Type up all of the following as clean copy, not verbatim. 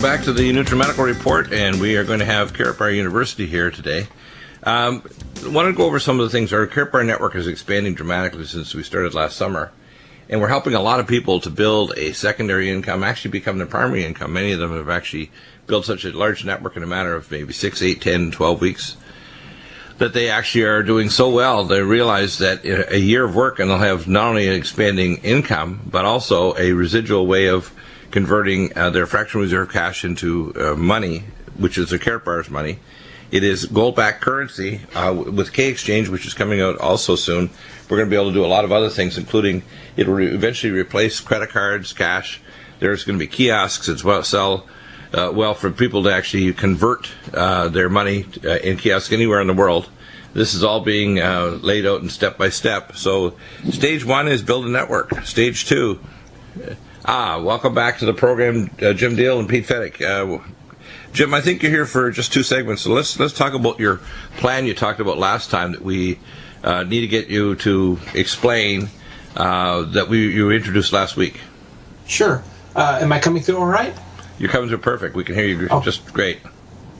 Back to the Nutrimedical Report, and we are going to have KARATBARS University here today. I want to go over some of the things. Our KARATBARS network is expanding dramatically since we started last summer, and we're helping a lot of people to build a secondary income, actually become their primary income. Many of them have actually built such a large network in a matter of maybe 6, 8, 10, 12 weeks that they actually are doing so well, they realize that in a year of work, and they'll have not only an expanding income, but also a residual way of converting their fractional reserve cash into money, which is the KARATBARS money. It is gold-backed currency with K Exchange, which is coming out also soon. We're going to be able to do a lot of other things, including it will eventually replace credit cards, cash. There's going to be kiosks as well, for people to actually convert their money in kiosks anywhere in the world. This is all being laid out in step by step. So stage 1 is build a network. Stage 2. Welcome back to the program, Jim Deal and Pete FETTIG. Jim, I think you're here for just 2 segments, so let's talk about your plan you talked about last time that we need to get you to explain that you introduced last week. Sure. Am I coming through all right? You're coming through perfect. We can hear you just great.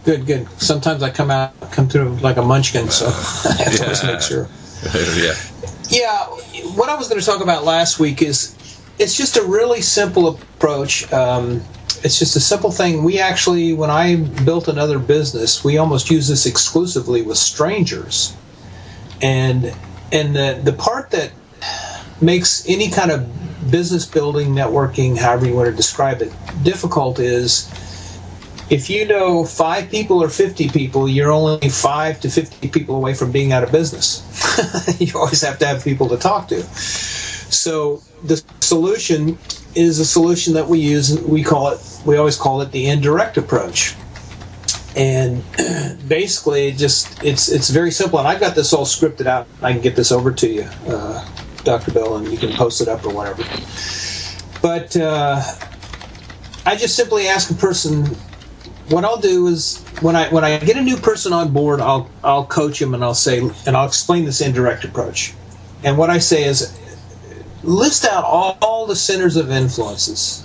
Good. Sometimes I come through like a munchkin, so I have to always make sure. Yeah, what I was going to talk about last week is it's just a really simple approach. It's just a simple thing. We actually, when I built another business, we almost use this exclusively with strangers. And the part that makes any kind of business building, networking, however you want to describe it, difficult is if you know 5 people or 50 people, you're only 5 to 50 people away from being out of business. You always have to have people to talk to. So the solution is a solution that we use. We always call it the indirect approach. And basically, it's very simple. And I've got this all scripted out. I can get this over to you, Dr. Bill, and you can post it up or whatever. But I just simply ask a person. What I'll do is when I get a new person on board, I'll coach him and I'll explain this indirect approach. And what I say is, list out all the centers of influence.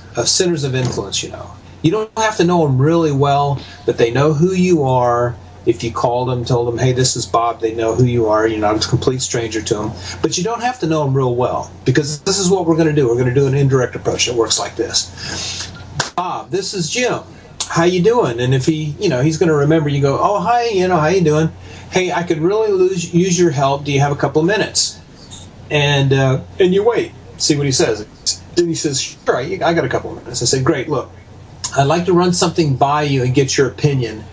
You don't have to know them really well, but they know who you are. If you called them, told them, hey, this is Bob, they know who you are. You're not a complete stranger to them. But you don't have to know them real well, because this is what we're going to do. We're going to do an indirect approach that works like this. Bob, this is Jim. How you doing? And if he's going to remember, you go, oh, hi, how you doing? Hey, I could really use your help. Do you have a couple of minutes? And you wait, see what he says. Then he says, sure, I got a couple of minutes. I say, great, look, I'd like to run something by you and get your opinion.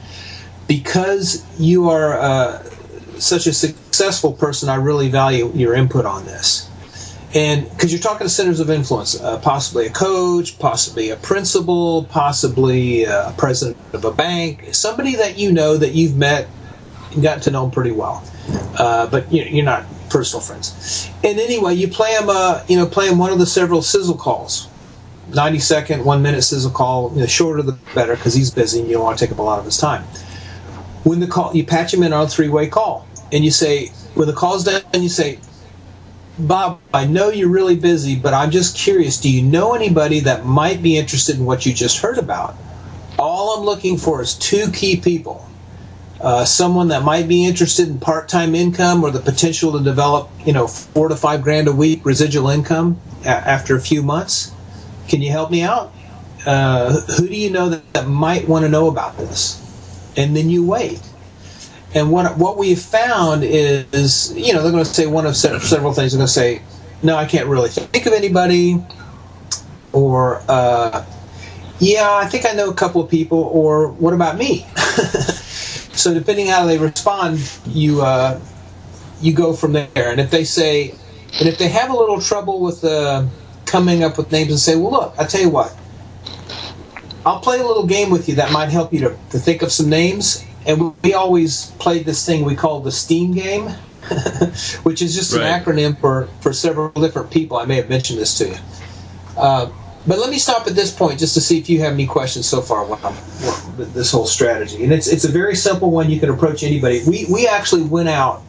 Because you are such a successful person, I really value your input on this. And because you're talking to centers of influence, possibly a coach, possibly a principal, possibly a president of a bank, somebody that you know that you've met and gotten to know them pretty well. But you're not personal friends. And anyway, you play him one of the several sizzle calls. 90-second, 1-minute sizzle call. The shorter the better, because he's busy and you don't want to take up a lot of his time. When the call, you patch him in on a 3-way call, and you say, when the call's done, you say, Bob, I know you're really busy, but I'm just curious, do you know anybody that might be interested in what you just heard about? All I'm looking for is 2 key people. Someone that might be interested in part-time income or the potential to develop, $4 to $5 grand a week residual income after a few months. Can you help me out? Who do you know that might want to know about this? And then you wait. And what we have found is, they're going to say one of several things. They're going to say, no, I can't really think of anybody. Or, yeah, I think I know a couple of people. Or, what about me? So depending how they respond, you go from there. And if they have a little trouble with coming up with names, and say, well, look, I'll tell you what. I'll play a little game with you that might help you to think of some names. And we always played this thing we call the STEAM game, which is just an acronym for several different people. I may have mentioned this to you. But let me stop at this point just to see if you have any questions so far about this whole strategy. And it's a very simple one. You can approach anybody. We actually went out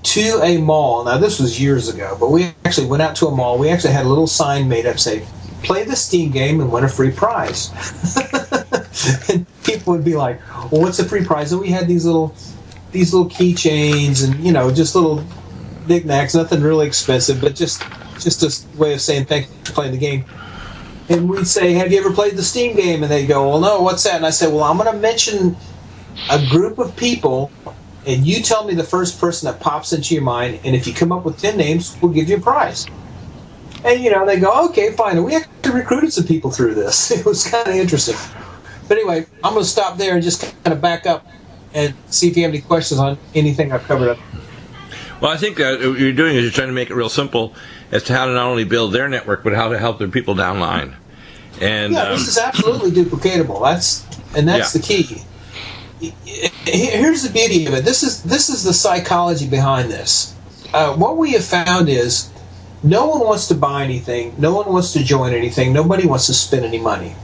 to a mall. Now, this was years ago, but we actually went out to a mall. We actually had a little sign made up saying, play the STEAM game and win a free prize. And people would be like, well, what's the free prize? And we had these little keychains and, just little knickknacks, nothing really expensive, but just a way of saying thanks for playing the game. And we'd say, have you ever played the Steam game? And they'd go, well, no, what's that? And I said, well, I'm going to mention a group of people, and you tell me the first person that pops into your mind, and if you come up with 10 names, we'll give you a prize. And, they go, okay, fine. And we actually recruited some people through this. It was kind of interesting. But anyway, I'm going to stop there and just kind of back up and see if you have any questions on anything I've covered up. Well, I think what you're doing is you're trying to make it real simple as to how to not only build their network, but how to help their people downline. And this is absolutely duplicatable. That's the key. Here's the beauty of it. This is the psychology behind this. What we have found is no one wants to buy anything, no one wants to join anything, nobody wants to spend any money.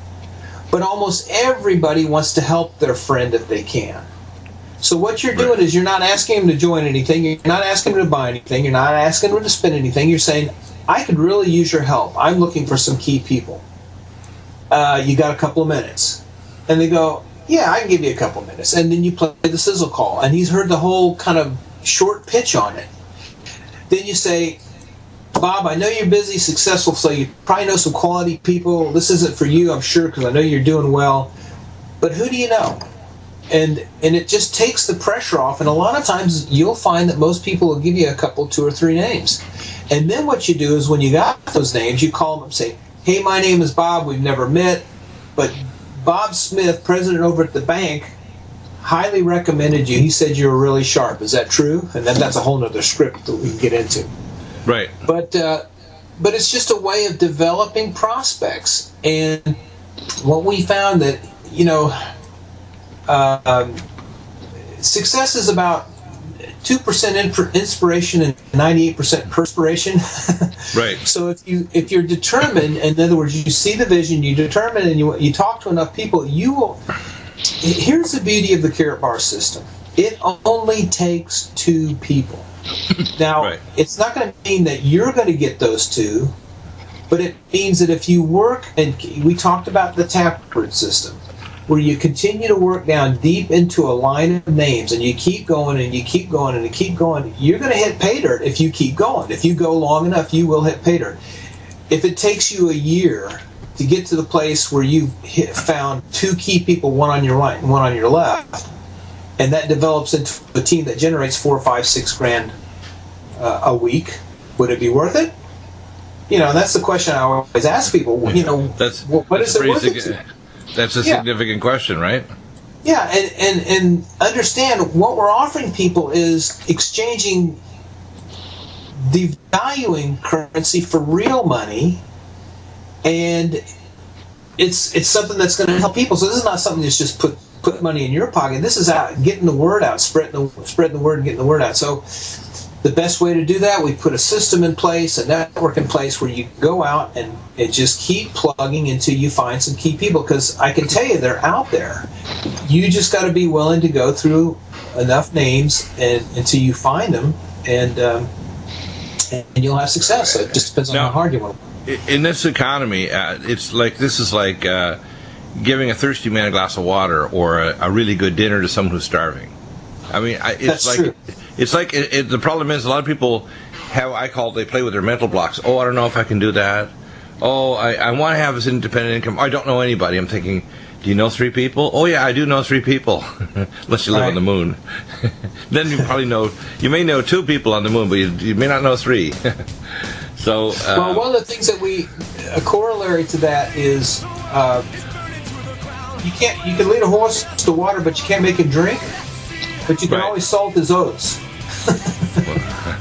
But almost everybody wants to help their friend if they can. So what you're doing is you're not asking them to join anything, you're not asking them to buy anything, you're not asking them to spend anything. You're saying, I could really use your help. I'm looking for some key people. You got a couple of minutes. And they go, yeah, I can give you a couple of minutes. And then you play the sizzle call. And he's heard the whole kind of short pitch on it. Then you say, Bob, I know you're busy, successful, so you probably know some quality people. This isn't for you, I'm sure, because I know you're doing well. But who do you know? And it just takes the pressure off. And a lot of times you'll find that most people will give you a couple, 2 or 3 names. And then what you do is when you got those names, you call them and say, hey, my name is Bob. We've never met. But Bob Smith, president over at the bank, highly recommended you. He said you were really sharp. Is that true? And then that's a whole other script that we can get into. Right. But it's just a way of developing prospects. And what we found that, success is about 2% inspiration and 98% perspiration. Right. So if you're determined, in other words, you see the vision, you determine, and you talk to enough people, you will. Here's the beauty of the KARATBARS system. It only takes 2 people. Now, It's not going to mean that you're going to get those 2, but it means that if you work, and we talked about the taproot system, where you continue to work down deep into a line of names, and you keep going and you keep going and you keep going, you're going to hit pay dirt if you keep going. If you go long enough, you will hit pay dirt. If it takes you a year to get to the place where you've found 2 key people, one on your right and one on your left, and that develops into a team that generates $4, $5, $6 a week, would it be worth it? That's the question I always ask people. What is it worth it to? That's a significant question, right? Yeah, and understand what we're offering people is exchanging devaluing currency for real money, and it's something that's going to help people. So this is not something that's just put money in your pocket. This is out getting the word out, spreading the word and getting the word out. So the best way to do that, we put a system in place, a network in place where you go out and just keep plugging until you find some key people, because I can tell you they're out there. You just got to be willing to go through enough names until you find them, and you'll have success. So it just depends on how hard you want to work. In this economy, this is like giving a thirsty man a glass of water or a really good dinner to someone who's starving. I mean, That's true. It's like the problem is a lot of people they play with their mental blocks. Oh, I don't know if I can do that. Oh, I want to have this independent income. I don't know anybody. I'm thinking, do you know 3 people? Oh, yeah, I do know 3 people. Unless you live on the moon. Then you may know 2 people on the moon, but you may not know 3. So, well, one of the things that a corollary to that is you can lead a horse to water, but you can't make him drink. But you can always salt his oats.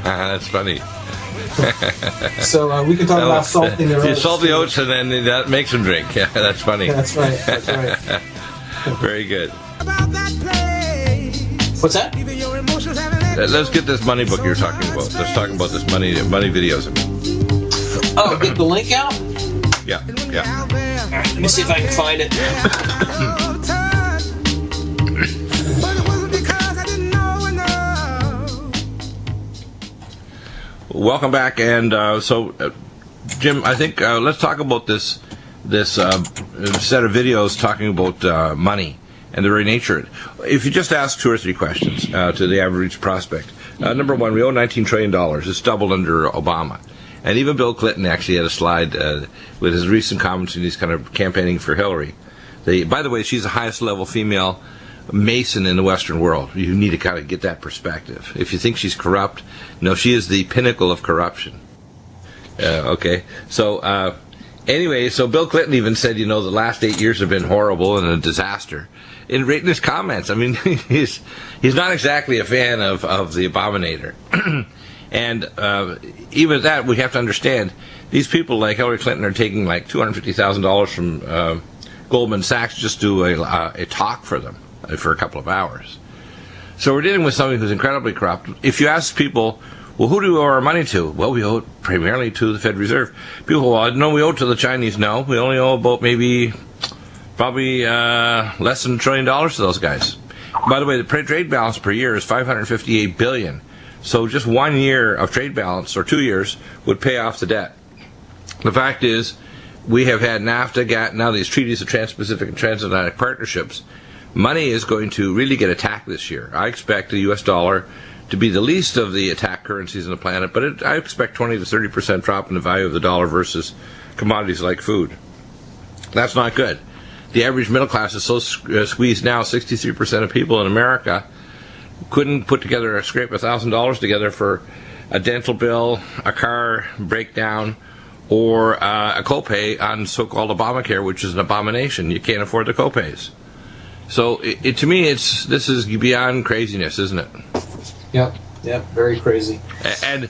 That's funny. So we can talk about salting their oats. You salt the oats, and then that makes them drink. Yeah, that's funny. That's right. Very good. What's that? Let's get this money book you're talking about. Let's talk about this money videos. Oh, get the link out? Yeah. Let me see if I can find it. Welcome back, and Jim, I think let's talk about this this set of videos talking about money and the very nature of it. If you just ask 2 or 3 questions to the average prospect, number one, we owe $19 trillion. It's doubled under Obama. And even Bill Clinton actually had a slide with his recent comments, and he's kind of campaigning for Hillary. By the way, she's the highest level female Mason in the Western world. You need to kind of get that perspective. If you think she's corrupt, no, she is the pinnacle of corruption. Okay, so anyway, so Bill Clinton even said, the last 8 years have been horrible and a disaster. In his comments, I mean, he's not exactly a fan of the abominator. And even that, we have to understand, these people like Hillary Clinton are taking like $250,000 from Goldman Sachs just to do a talk for them for a couple of hours. So we're dealing with somebody who's incredibly corrupt. If you ask people, well, who do we owe our money to? Well, we owe it primarily to the Fed Reserve. People, well, no, we owe it to the Chinese. No, we only owe about probably less than $1 trillion to those guys. By the way, the trade balance per year is $558 billion. So just 1 year of trade balance, or 2 years, would pay off the debt. The fact is, we have had NAFTA, GATT, now these treaties of Trans-Pacific and Transatlantic Partnerships. Money is going to really get attacked this year. I expect the U.S. dollar to be the least of the attacked currencies on the planet, but I expect 20 to 30% drop in the value of the dollar versus commodities like food. That's not good. The average middle class is so squeezed now. 63% of people in America couldn't put together scrape $1,000 together for a dental bill, a car breakdown, or a copay on so-called Obamacare, which is an abomination. You can't afford the copays. So to me, this is beyond craziness, isn't it? Yep, very crazy. And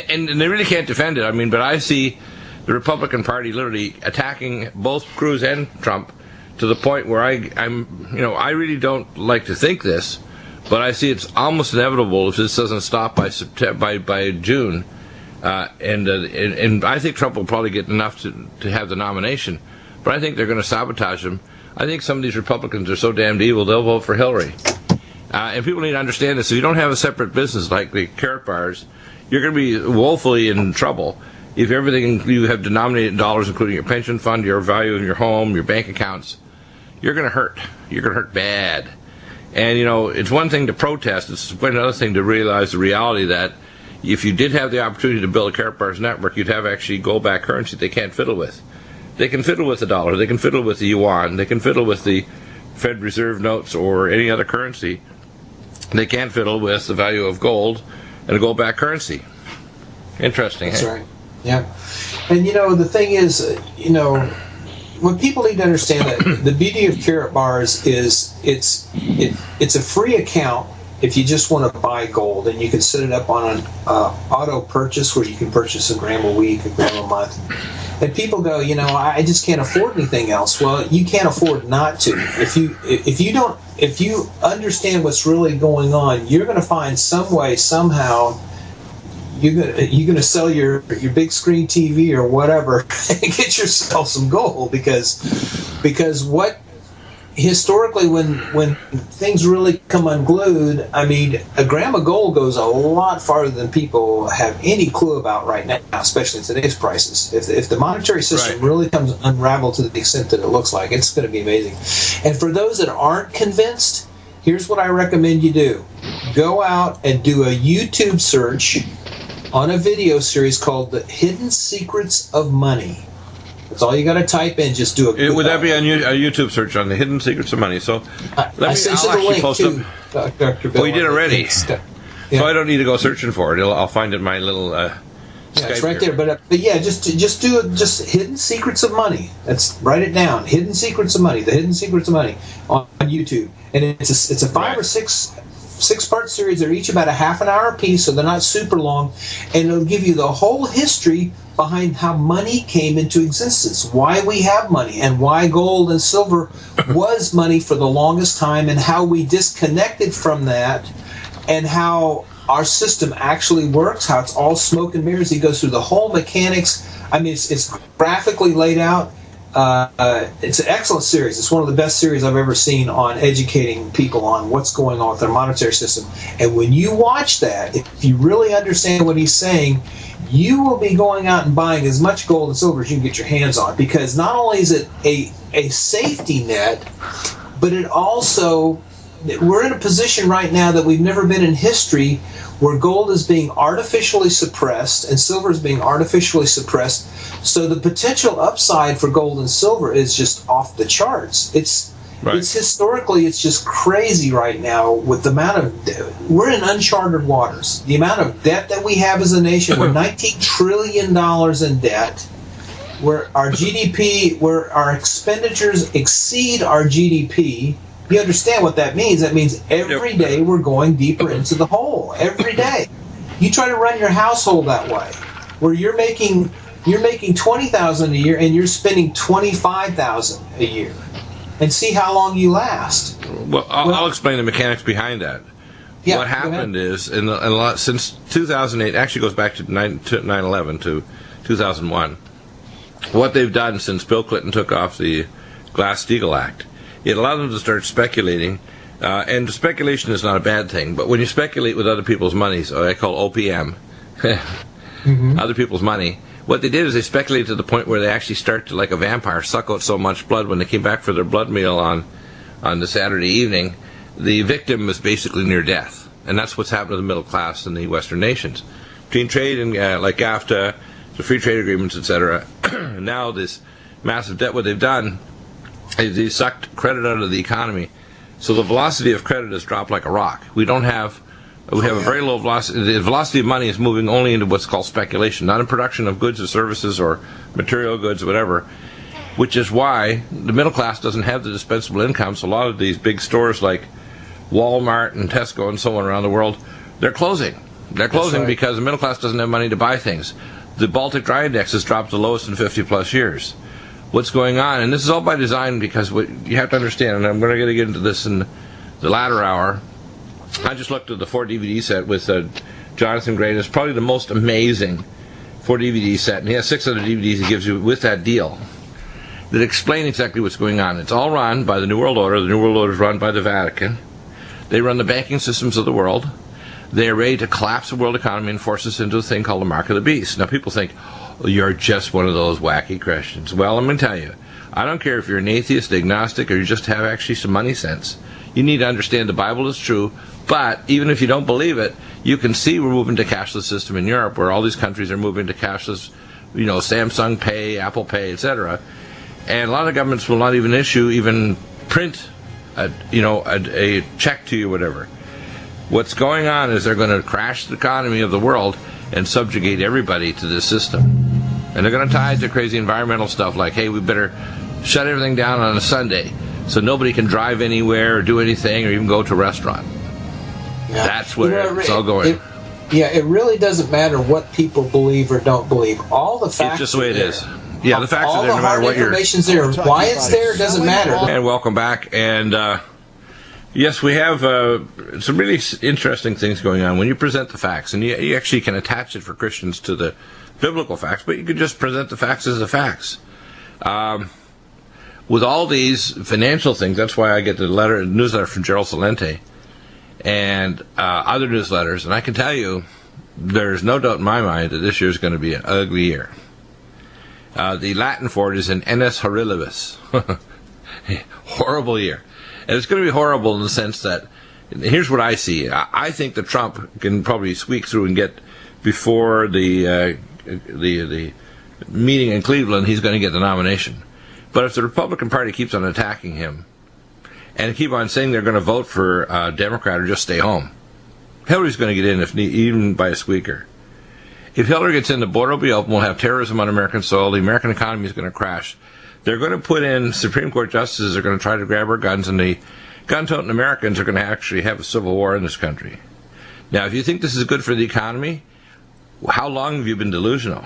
they really can't defend it. I mean, but I see the Republican Party literally attacking both Cruz and Trump to the point where I really don't like to think this, but I see it's almost inevitable if this doesn't stop by June. And I think Trump will probably get enough to have the nomination, but I think they're going to sabotage him. I think some of these Republicans are so damned evil, they'll vote for Hillary. And people need to understand this. If you don't have a separate business like the KARATBARS, you're going to be woefully in trouble if everything you have denominated in dollars, including your pension fund, your value in your home, your bank accounts, you're going to hurt. You're going to hurt bad. And, it's one thing to protest. It's quite another thing to realize the reality that if you did have the opportunity to build a KARATBARS network, you'd have actually gold-backed currency they can't fiddle with. They can fiddle with the dollar. They can fiddle with the yuan. They can fiddle with the Fed Reserve notes or any other currency. They can't fiddle with the value of gold and a gold-backed currency. Interesting. That's right. Yeah. And, the thing is, what people need to understand, that the beauty of KARATBARS is it's a free account if you just want to buy gold, and you can set it up on an auto purchase where you can purchase a gram a week, a gram a month. And people go, I just can't afford anything else. Well, you can't afford not to. If you understand what's really going on, you're going to find some way, somehow, you're going to sell your big screen TV or whatever and get yourself some gold, because what historically when things really come unglued, I mean, a gram of gold goes a lot farther than people have any clue about right now, especially in today's prices. If the monetary system really comes unraveled to the extent that it looks like, it's going to be amazing. And for those that aren't convinced, here's what I recommend you do. Go out and do a YouTube search on a video series called The Hidden Secrets of Money. That's all you got to type in. Just do a. Would that be a YouTube search on the Hidden Secrets of Money? So I'll actually post them. Dr. Bill, you did already. Yeah. So I don't need to go searching for it. I'll find it in my little. Yeah, it's right there. But yeah, just do it. Just Hidden Secrets of Money. Write it down. Hidden Secrets of Money. The Hidden Secrets of Money on YouTube, and it's a 5 or 6-part series. They're each about a half an hour apiece, so they're not super long, and it'll give you the whole history behind how money came into existence, why we have money, and why gold and silver was money for the longest time, and how we disconnected from that, and how our system actually works, how it's all smoke and mirrors. He goes through the whole mechanics. I mean, it's graphically laid out. It's an excellent series. It's one of the best series I've ever seen on educating people on what's going on with their monetary system. And when you watch that, if you really understand what he's saying, you will be going out and buying as much gold and silver as you can get your hands on, because not only is it a safety net, but it also, we're in a position right now that we've never been in history where gold is being artificially suppressed and silver is being artificially suppressed. So the potential upside for gold and silver is just off the charts. It's historically, it's just crazy right now with the amount of, we're in uncharted waters. The amount of debt that we have as a nation, we're $19 trillion in debt. Where our GDP, where our expenditures exceed our GDP. You understand what that means? That means every day we're going deeper into the hole. Every day. You try to run your household that way, where you're making $20,000 a year and you're spending $25,000 a year, and see how long you last. Well, I'll explain the mechanics behind that. Yeah, what happened is, since 2008, actually goes back to 9/11 to 2001. What they've done since Bill Clinton took off the Glass-Steagall Act, it allowed them to start speculating, and speculation is not a bad thing, but when you speculate with other people's money, so I call OPM, other people's money, what they did is they speculated to the point where they actually start to, like a vampire, suck out so much blood when they came back for their blood meal on the Saturday evening, the victim was basically near death. And that's what's happened to the middle class in the Western nations. Between trade and like NAFTA, the free trade agreements, etc. Now this massive debt, what they've done is they sucked credit out of the economy. So the velocity of credit has dropped like a rock. We have a very low velocity. The velocity of money is moving only into what's called speculation, not in production of goods or services or material goods or whatever, which is why the middle class doesn't have the dispensable income. So a lot of these big stores like Walmart and Tesco and so on around the world, they're closing. They're closing because the middle class doesn't have money to buy things. The Baltic Dry Index has dropped the lowest in 50-plus years. What's going on, and this is all by design, because what you have to understand, and I'm going to get into this in the latter hour, I just looked at the 4-DVD set with Jonathan Gray. It's probably the most amazing 4-DVD set, and he has 6 other DVDs he gives you with that deal that explain exactly what's going on. It's all run by the New World Order. The New World Order is run by the Vatican. They run the banking systems of the world. They are ready to collapse the world economy and force us into a thing called the mark of the beast. Now, people think, oh, you're just one of those wacky Christians. Well, I'm going to tell you, I don't care if you're an atheist, agnostic, or you just have actually some money sense. You need to understand the Bible is true, but even if you don't believe it, you can see we're moving to cashless system in Europe, where all these countries are moving to cashless, Samsung Pay, Apple Pay, etc. And a lot of governments will not even print a check to you, whatever. What's going on is they're going to crash the economy of the world and subjugate everybody to this system. And they're going to tie it to crazy environmental stuff like, hey, we better shut everything down on a Sunday so nobody can drive anywhere or do anything or even go to a restaurant. Yeah. That's where it's all going. It really doesn't matter what people believe or don't believe. All the facts. It's just the way it is. Yeah, the facts are there no matter what you're... All the hard information's there. Why it's there doesn't matter. And welcome back. And yes, we have some really interesting things going on when you present the facts. And you actually can attach it for Christians to the biblical facts, but you can just present the facts as the facts. With all these financial things, that's why I get the newsletter from Gerald Celente and other newsletters. And I can tell you, there's no doubt in my mind that this year is going to be an ugly year. The Latin for it is an annus horribilis. Horrible year. And it's going to be horrible in the sense that, here's what I see. I think that Trump can probably squeak through and get before the meeting in Cleveland, he's going to get the nomination. But if the Republican Party keeps on attacking him and keep on saying they're going to vote for a Democrat or just stay home, Hillary's going to get in, even by a squeaker. If Hillary gets in, the border will be open. We'll have terrorism on American soil. The American economy is going to crash. They're going to put in Supreme Court justices. They're going to try to grab our guns, and the gun-toting Americans are going to actually have a civil war in this country. Now, if you think this is good for the economy, how long have you been delusional?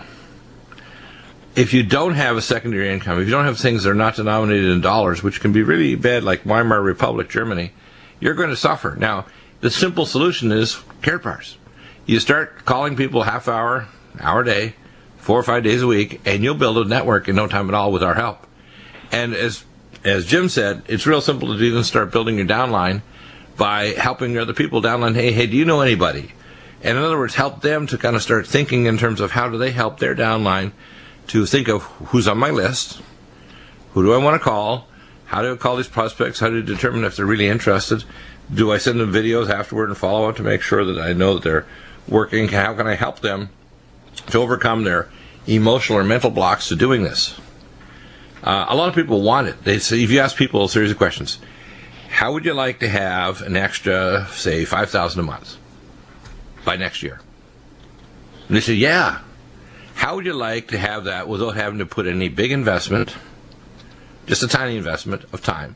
If you don't have a secondary income, if you don't have things that are not denominated in dollars, which can be really bad, like Weimar Republic, Germany, you're going to suffer. Now, the simple solution is KARATBARS. You start calling people half hour a day, 4 or 5 days a week, and you'll build a network in no time at all with our help. And as Jim said, it's real simple to even start building your downline by helping other people downline. Hey, do you know anybody And in other words, help them to kind of start thinking in terms of how do they help their downline to think of who's on my list, who do I want to call, how do I call these prospects, how do I determine if they're really interested, do I send them videos afterward and follow up to make sure that I know that they're working, how can I help them to overcome their emotional or mental blocks to doing this. A lot of people want it. They say, if you ask people a series of questions, how would you like to have an extra, say, $5,000 a month by next year? And they say, yeah. How would you like to have that without having to put any big investment, just a tiny investment of time,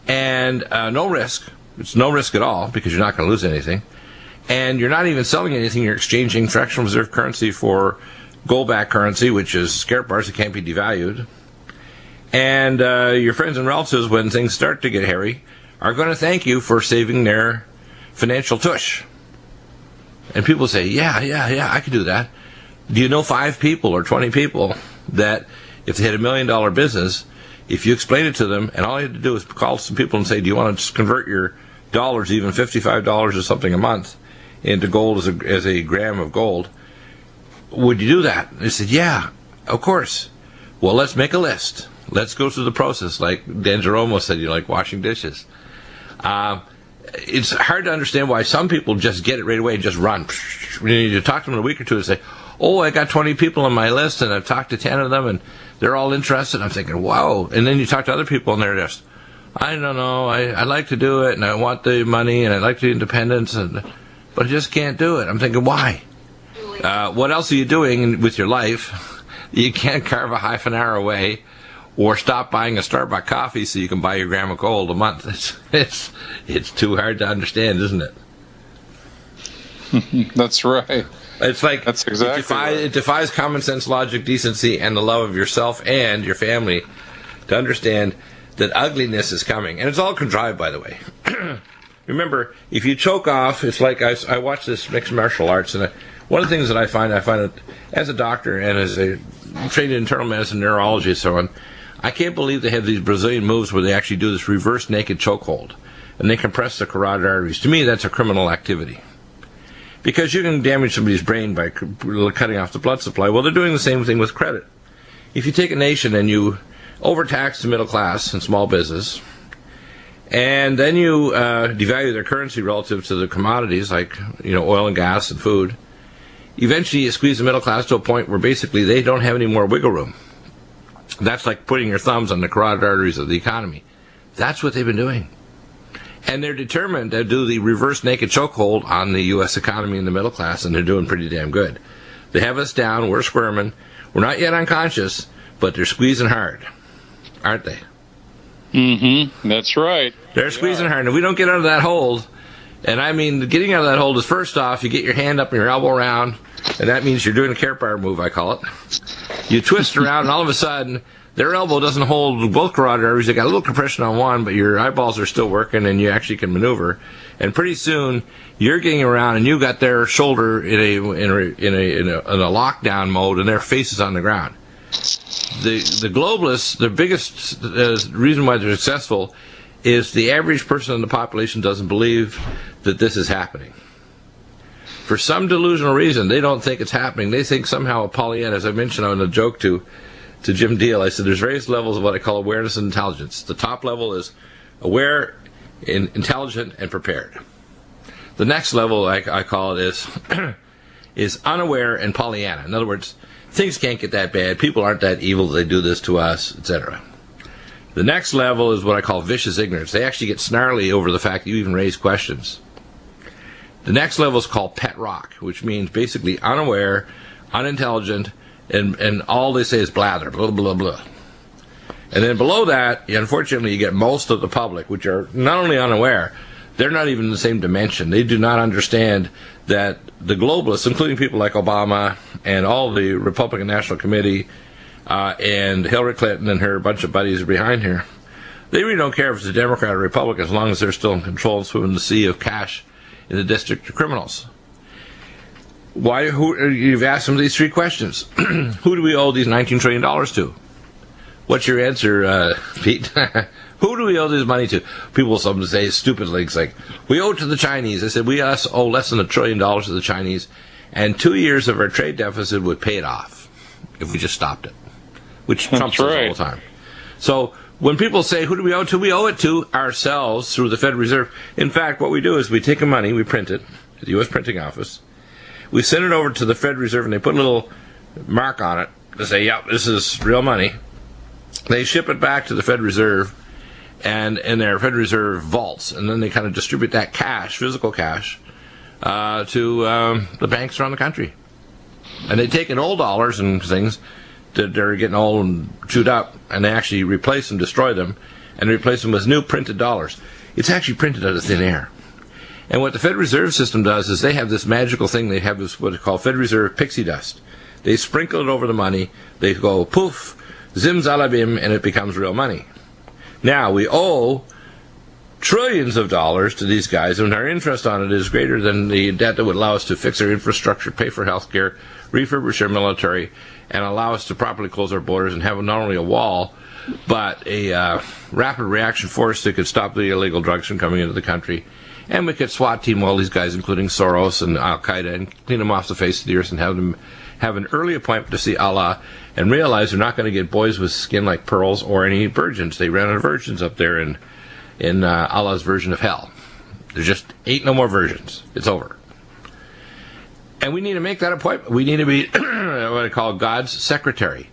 and no risk? It's no risk at all because you're not going to lose anything. And you're not even selling anything. You're exchanging fractional reserve currency for gold-backed currency, which is KARATBARS that can't be devalued. And your friends and relatives, when things start to get hairy, are going to thank you for saving their financial tush. And people say, yeah, I could do that. Do you know 5 people or 20 people that if they had $1 million business, if you explain it to them, and all you had to do is call some people and say, do you want to just convert your dollars, even $55 or something a month, into gold as a gram of gold, would you do that? And they said, yeah, of course. Well, let's make a list. Let's go through the process, like Dan Jeromo said, you like washing dishes. It's hard to understand why some people just get it right away and just run. When you talk to them in a week or two and say, oh, I got 20 people on my list, and I've talked to 10 of them, and they're all interested. I'm thinking, wow. And then you talk to other people, and they're just, I don't know, I like to do it, and I want the money, and I like the independence, but I just can't do it. I'm thinking, why? What else are you doing with your life? You can't carve a half an hour away or stop buying a Starbucks coffee so you can buy your gram of gold a month. It's too hard to understand, isn't it? That's right. It's like that's exactly it defies common sense, logic, decency, and the love of yourself and your family to understand that ugliness is coming. And it's all contrived, by the way. Remember, if you choke off, it's like I watch this mixed martial arts, and one of the things that I find it, as a doctor and as a trained in internal medicine, neurology, and so on, I can't believe they have these Brazilian moves where they actually do this reverse naked chokehold, and they compress the carotid arteries. To me, that's a criminal activity. Because you can damage somebody's brain by cutting off the blood supply. Well, they're doing the same thing with credit. If you take a nation and you overtax the middle class and small business, and then you devalue their currency relative to the commodities like oil and gas and food, eventually you squeeze the middle class to a point where basically they don't have any more wiggle room. That's like putting your thumbs on the carotid arteries of the economy. That's what they've been doing. And they're determined to do the reverse naked chokehold on the U.S. economy and the middle class, and they're doing pretty damn good. They have us down, we're squirming, we're not yet unconscious, but they're squeezing hard, aren't they? Mm-hmm, that's right. They're squeezing hard, and if we don't get out of that hold, and I mean, getting out of that hold is first off, you get your hand up and your elbow around, and that means you're doing a KARATBARS move, I call it. You twist around, and all of a sudden, their elbow doesn't hold both carotid arteries. They got a little compression on one, but your eyeballs are still working, and you actually can maneuver. And pretty soon, you're getting around, and you got their shoulder in a lockdown mode, and their face is on the ground. The globalists, the biggest reason why they're successful is the average person in the population doesn't believe that this is happening. For some delusional reason, they don't think it's happening. They think somehow a Pollyanna, as I mentioned on a joke to Jim Deal, I said there's various levels of what I call awareness and intelligence. The top level is aware, intelligent, and prepared. The next level, I call it, is unaware and Pollyanna. In other words, things can't get that bad. People aren't that evil. They do this to us, etc. The next level is what I call vicious ignorance. They actually get snarly over the fact that you even raise questions. The next level is called pet rock, which means basically unaware, unintelligent, and all they say is blather, blah, blah, blah. And then below that, unfortunately, you get most of the public, which are not only unaware, they're not even in the same dimension. They do not understand that the globalists, including people like Obama and all the Republican National Committee and Hillary Clinton and her bunch of buddies behind her, they really don't care if it's a Democrat or Republican as long as they're still in control and swimming in the sea of cash in the district of criminals. You've asked them these 3 questions. Who do we owe these $19 trillion to? What's your answer, Pete? Who do we owe this money to? People some say stupid things like, we owe it to the Chinese. I said, we owe less than $1 trillion to the Chinese, and 2 years of our trade deficit would pay it off if we just stopped it, which Trump says all the time. So when people say, who do we owe it to? We owe it to ourselves through the Federal Reserve. In fact, what we do is we take the money, we print it at the U.S. Printing Office, we send it over to the Federal Reserve, and they put a little mark on it to say, yeah, this is real money. They ship it back to the Federal Reserve and in their Federal Reserve vaults, and then they kind of distribute that cash, physical cash, to the banks around the country. And they take in old dollars and things that are getting old and chewed up, and they actually replace them, destroy them, and replace them with new printed dollars. It's actually printed out of thin air. And what the Federal Reserve System does is they have this magical thing. They have this what they call Federal Reserve pixie dust. They sprinkle it over the money. They go poof, zimzalabim, and it becomes real money. Now, we owe trillions of dollars to these guys, and our interest on it is greater than the debt that would allow us to fix our infrastructure, pay for health care, refurbish our military, and allow us to properly close our borders and have not only a wall, but a rapid reaction force that could stop the illegal drugs from coming into the country. And we could SWAT team all these guys, including Soros and Al-Qaeda, and clean them off the face of the earth and have them have an early appointment to see Allah and realize they're not going to get boys with skin like pearls or any virgins. They ran out of virgins up there in Allah's version of hell. There just ain't no more virgins. It's over. And we need to make that appointment. We need to be what I call God's secretary.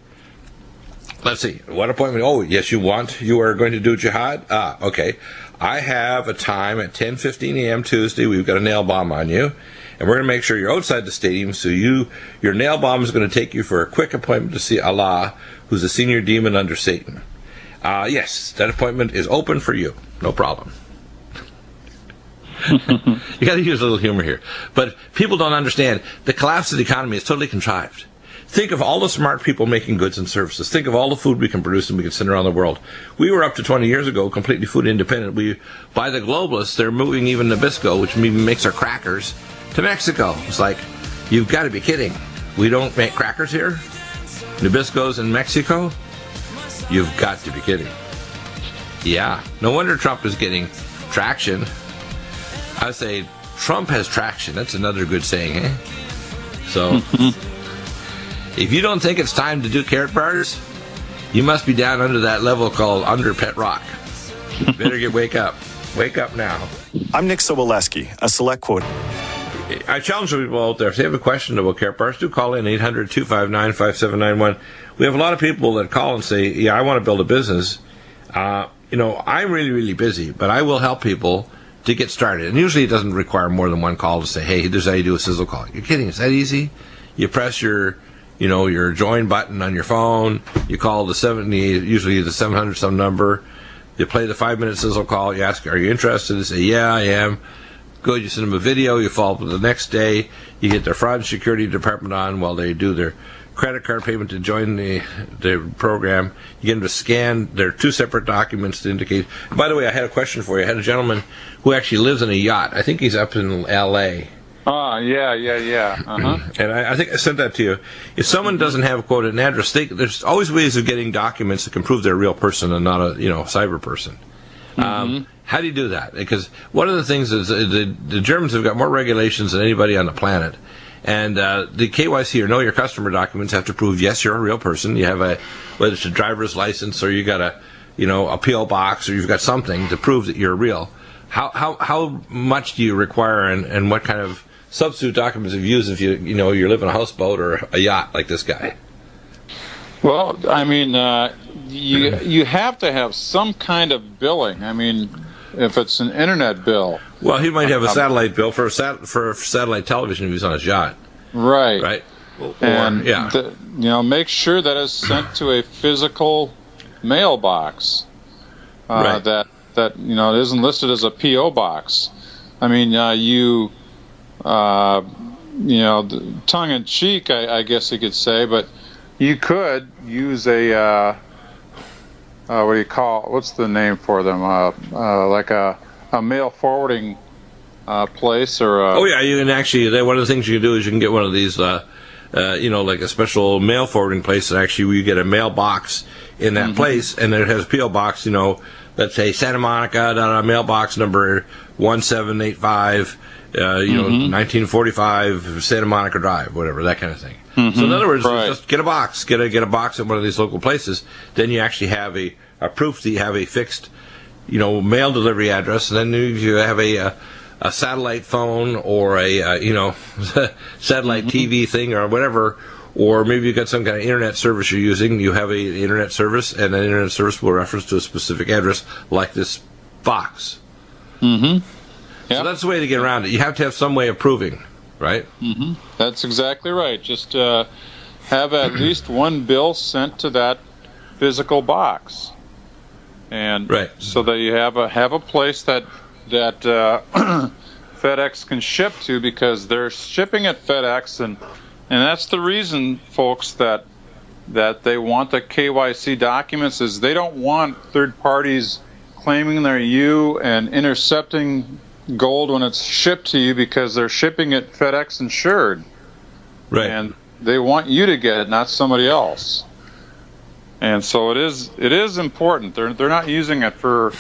Let's see. What appointment? Oh, yes, you are going to do jihad? Okay. I have a time at 10:15 a.m. Tuesday. We've got a nail bomb on you. And we're going to make sure you're outside the stadium, so your nail bomb is going to take you for a quick appointment to see Allah, who's a senior demon under Satan. Yes, that appointment is open for you. No problem. You got to use a little humor here. But people don't understand. The collapse of the economy is totally contrived. Think of all the smart people making goods and services. Think of all the food we can produce and we can send around the world. We were up to 20 years ago completely food independent. By the globalists, they're moving even Nabisco, which makes our crackers, to Mexico. It's like, you've got to be kidding. We don't make crackers here? Nabisco's in Mexico? You've got to be kidding. Yeah, no wonder Trump is getting traction. I say, Trump has traction. That's another good saying, eh? So, if you don't think it's time to do KARATBARS, you must be down under that level called under Pet Rock. Better wake up. Wake up now. I'm Nick Soboleski, a select quote. I challenge people out there, if they have a question about KARATBARS, do call in 800-259-5791. We have a lot of people that call and say, yeah, I want to build a business. I'm really, really busy, but I will help people to get started. And usually it doesn't require more than one call to say, hey, here's how you do a sizzle call. You're kidding. Is that easy? You press your join button on your phone. You call usually the 700 some number. You play the 5-minute sizzle call. You ask, are you interested? They say, yeah, I am. Good. You send them a video. You follow up the next day. You get their fraud and security department on while they do their credit card payment to join the program. You get them to scan their 2 separate documents to indicate. By the way, I had a question for you. I had a gentleman who actually lives in a yacht. I think he's up in L.A. Yeah. Uh-huh. And I think I sent that to you. If someone doesn't have a quote an address, there's always ways of getting documents that can prove they're a real person and not a cyber person. Mm-hmm. How do you do that? Because one of the things is the Germans have got more regulations than anybody on the planet. And the KYC or Know Your Customer documents have to prove, yes, you're a real person. You have whether it's a driver's license or you got a P.O. box or you've got something to prove that you're real. How much do you require and what kind of substitute documents have you used if you live in a houseboat or a yacht like this guy? Well, I mean, you have to have some kind of billing. I mean, if it's an internet bill. Well, he might have a satellite bill for satellite television if he's on his yacht. Right. Right. Make sure that it's sent to a physical mailbox. Right. That isn't listed as a P.O. box. I mean, tongue in cheek, I guess you could say, but you could use a what's the name for them? Like a mail forwarding place or you can actually. One of the things you can do is you can get one of these, like a special mail forwarding place that actually you get a mailbox in that place, and it has a P.O. box, let's say Santa Monica, mailbox number 1785, 1945 Santa Monica Drive, whatever, that kind of thing. So in other words, just get a box, get a box at one of these local places. Then you actually have a proof that you have a fixed, mail delivery address. And then you have a satellite phone or a satellite TV thing or whatever. Or maybe you've got some kind of internet service you're using. You have an internet service, and an internet service will reference to a specific address, like this box. Mm-hmm. So that's the way to get around it. You have to have some way of proving, right? Mm-hmm. That's exactly right. Just have at least one bill sent to that physical box, and so that you have a place that FedEx can ship to, because they're shipping at FedEx, and that's the reason, folks, that they want the KYC documents, is they don't want third parties claiming they're you and intercepting gold when it's shipped to you, because they're shipping it FedEx insured. Right. And they want you to get it, not somebody else. And so it is important. They're not using it for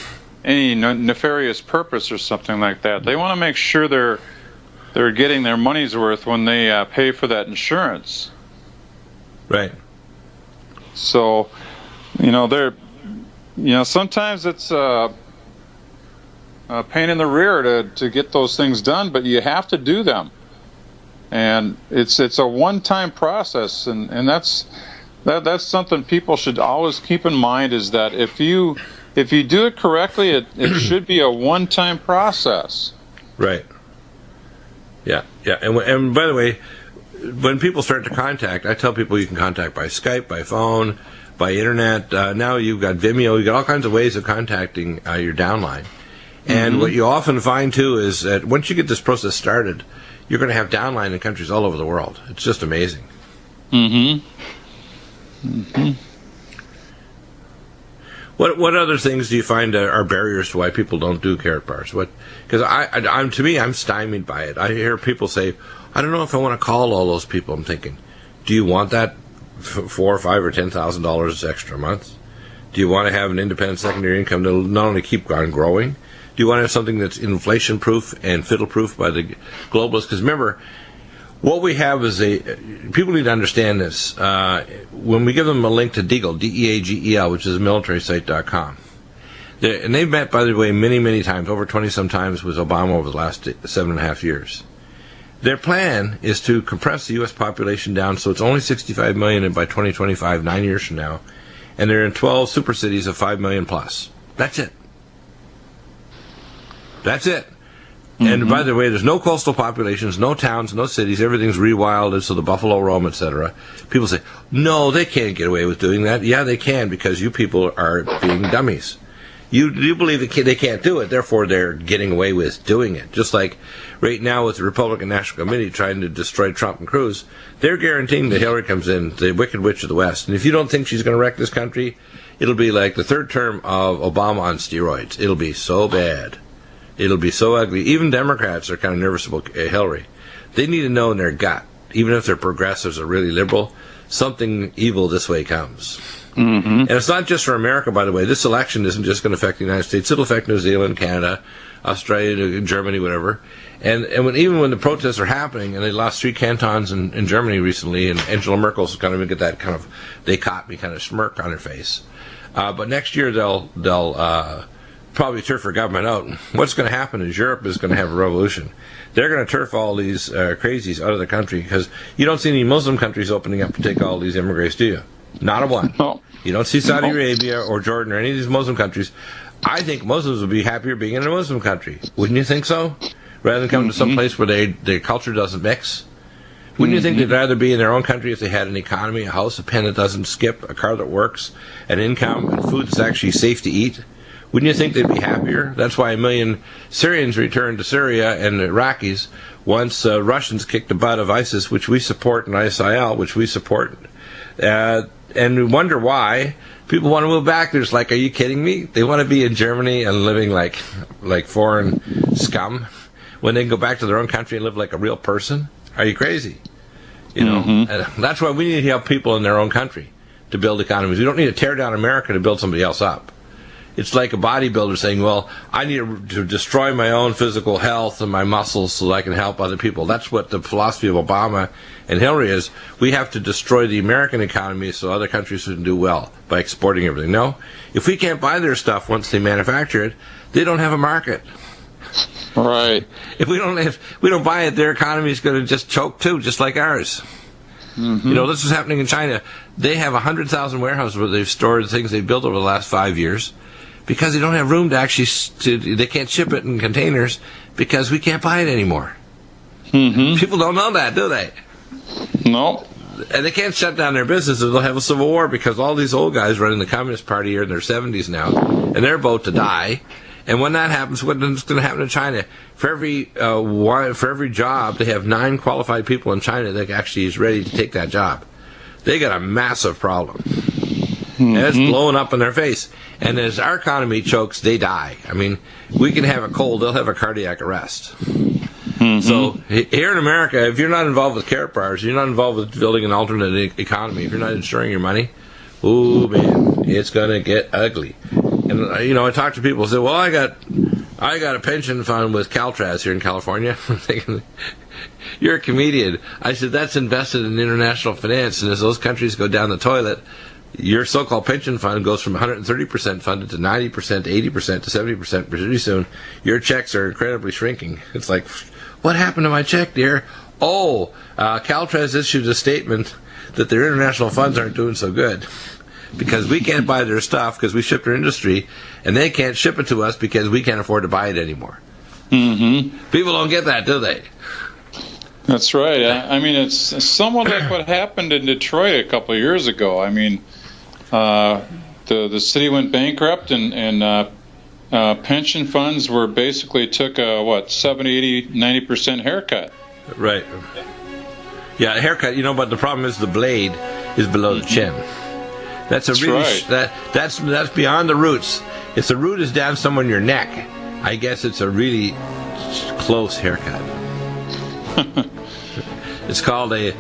any nefarious purpose or something like that. They want to make sure they're getting their money's worth when they pay for that insurance. Right. So, sometimes it's a pain in the rear to get those things done, but you have to do them. And it's a one-time process, and that's something people should always keep in mind, is that if you do it correctly, it should be a one-time process. Right. Yeah. And by the way, when people start to contact, I tell people you can contact by Skype, by phone, by internet. Now you've got Vimeo. You've got all kinds of ways of contacting your downline. And what you often find, too, is that once you get this process started, you're going to have downline in countries all over the world. It's just amazing. What other things do you find are barriers to why people don't do KARATBARS? Because to me, I'm stymied by it. I hear people say, I don't know if I want to call all those people. I'm thinking, do you want that $4,000 or $5,000 or $10,000 extra a month? Do you want to have an independent secondary income that will not only keep on growing? Do you want to have something that's inflation-proof and fiddle-proof by the globalists? Because remember, what we have is people need to understand this. When we give them a link to Deagel, D-E-A-G-E-L, which is militarisite.com, and they've met, by the way, many, many times, over 20-some times with Obama over the last 7.5 years. Their plan is to compress the U.S. population down so it's only 65 million by 2025, 9 years from now, and they're in 12 super cities of 5 million plus. That's it. That's it. And by the way, there's no coastal populations, no towns, no cities. Everything's rewilded, so the buffalo roam, etc. People say, no, they can't get away with doing that. Yeah, they can, because you people are being dummies. You believe they can't do it, therefore they're getting away with doing it. Just like right now with the Republican National Committee trying to destroy Trump and Cruz, they're guaranteeing that Hillary comes in, the Wicked Witch of the West. And if you don't think she's going to wreck this country, it'll be like the third term of Obama on steroids. It'll be so bad. It'll be so ugly. Even Democrats are kind of nervous about Hillary. They need to know in their gut, even if they're progressives or really liberal, something evil this way comes. And it's not just for America, by the way. This election isn't just going to affect the United States. It'll affect New Zealand, Canada, Australia, Germany, whatever. And even when the protests are happening, and they lost 3 cantons in Germany recently, and Angela Merkel's kind of get that kind of, they caught me kind of smirk on her face. But next year they'll probably turf her government out. What's going to happen is Europe is going to have a revolution. They're going to turf all these crazies out of the country, because you don't see any Muslim countries opening up to take all these immigrants, do you? Not a one. No. You don't see Saudi Arabia or Jordan or any of these Muslim countries. I think Muslims would be happier being in a Muslim country. Wouldn't you think so? Rather than coming to some place where their culture doesn't mix. Wouldn't you think they'd rather be in their own country if they had an economy, a house, a pen that doesn't skip, a car that works, an income, and food that's actually safe to eat? Wouldn't you think they'd be happier? That's why 1 million Syrians returned to Syria, and Iraqis once Russians kicked the butt of ISIS, which we support, and ISIL, which we support. And we wonder why people want to move back. They're just like, are you kidding me? They want to be in Germany and living like foreign scum when they can go back to their own country and live like a real person? Are you crazy? You know, and that's why we need to help people in their own country to build economies. We don't need to tear down America to build somebody else up. It's like a bodybuilder saying, well, I need to destroy my own physical health and my muscles so that I can help other people. That's what the philosophy of Obama and Hillary is. We have to destroy the American economy so other countries can do well by exporting everything. No, if we can't buy their stuff once they manufacture it, they don't have a market. Right. If we don't buy it, their economy is going to just choke too, just like ours. Mm-hmm. You know, this is happening in China. They have 100,000 warehouses where they've stored things they've built over the last 5 years because they don't have room to actually, they can't ship it in containers because we can't buy it anymore. Mm-hmm. People don't know that, do they? No. And they can't shut down their business or they'll have a civil war because all these old guys running the Communist Party are in their 70s now and they're about to die. And when that happens, what's going to happen in China? For every job, they have 9 qualified people in China that actually is ready to take that job. They got a massive problem. Mm-hmm. And it's blowing up in their face. And as our economy chokes, they die. I mean, we can have a cold, they'll have a cardiac arrest. Mm-hmm. So here in America, if you're not involved with KARATBARS, you're not involved with building an alternate economy, if you're not insuring your money, ooh, man, it's going to get ugly. And, you know, I talk to people and say, well, I got a pension fund with Caltrans here in California. I'm thinking, you're a comedian. I said, that's invested in international finance, and as those countries go down the toilet, your so-called pension fund goes from 130% funded to 90%, to 80%, to 70%. Pretty soon, your checks are incredibly shrinking. It's like, what happened to my check, dear? Oh, Caltrans issued a statement that their international funds aren't doing so good. Because we can't buy their stuff because we ship their industry, and they can't ship it to us because we can't afford to buy it anymore. Mm-hmm. People don't get that, do they? That's right. I mean, it's somewhat like what happened in Detroit a couple of years ago. I mean, the city went bankrupt, and pension funds were basically took a, 70, 80, 90% haircut. Right. Yeah, a haircut, you know, but the problem is the blade is below the chin. That's that's beyond the roots. If the root is down somewhere in your neck, I guess it's a really close haircut. It's called a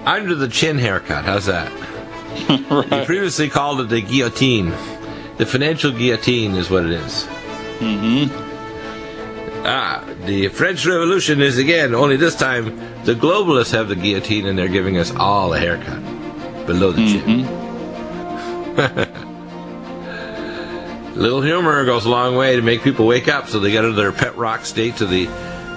under the chin haircut. How's that? Right. You previously called it the guillotine. The financial guillotine is what it is. Mm-hmm. The French Revolution is again, only this time the globalists have the guillotine and they're giving us all a haircut. Below the chin. Little humor goes a long way to make people wake up so they get out of their pet rock state to the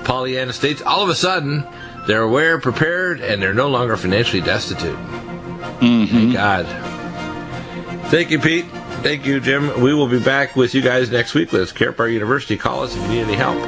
Pollyanna states. All of a sudden, they're aware, prepared, and they're no longer financially destitute. Mm-hmm. Thank God. Thank you, Pete. Thank you, Jim. We will be back with you guys next week with KARATBARS University. Call us if you need any help.